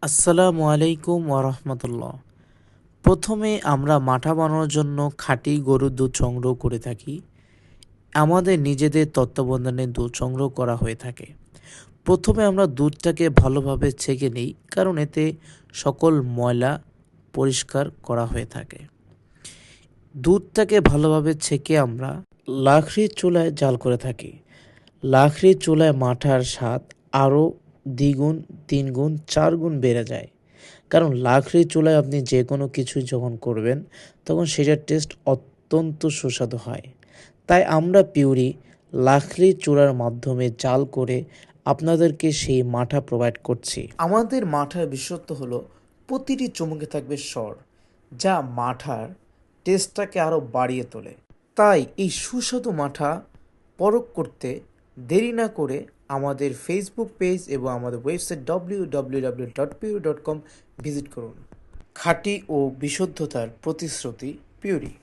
আসসালামু আলাইকুম ওরহমতুল্লাহ। প্রথমে আমরা মাঠা বানানোর জন্য খাঁটি গরুর দুধ সংগ্রহ করে থাকি। আমাদের নিজেদের তত্ত্বাবধানে দুধ সংগ্রহ করা হয়ে থাকে। প্রথমে আমরা দুধটাকে ভালোভাবে ছেঁকে নিই, কারণ এতে সকল ময়লা পরিষ্কার করা হয়ে থাকে। দুধটাকে ভালোভাবে ছেঁকে আমরা লাকড়ির চুলায় জাল করে থাকি। লাকড়ির চুলায় মাঠার স্বাদ আরও দ্বিগুণ, তিনগুণ, চারগুণ বেড়ে যায়। কারণ লাকড়ির চুলায় আপনি যে কোনো কিছু যখন করবেন তখন সেটার টেস্ট অত্যন্ত সুস্বাদু হয়। তাই আমরা পিউরি লাকড়ির চুলার মাধ্যমে জাল করে আপনাদেরকে সেই মাঠা প্রোভাইড করছি। আমাদের মাঠার বিশেষত্ব হলো প্রতিটি চুমুকে থাকবে স্বর, যা মাঠার টেস্টটাকে আরও বাড়িয়ে তোলে। তাই এই সুস্বাদু মাঠা পরখ করতে দেরি না করে আমাদের ফেসবুক পেজ এবং আমাদের ওয়েবসাইট www.puri.com ভিজিট করুন। খাঁটি ও বিশুদ্ধতার প্রতিশ্রুতি পিউরি।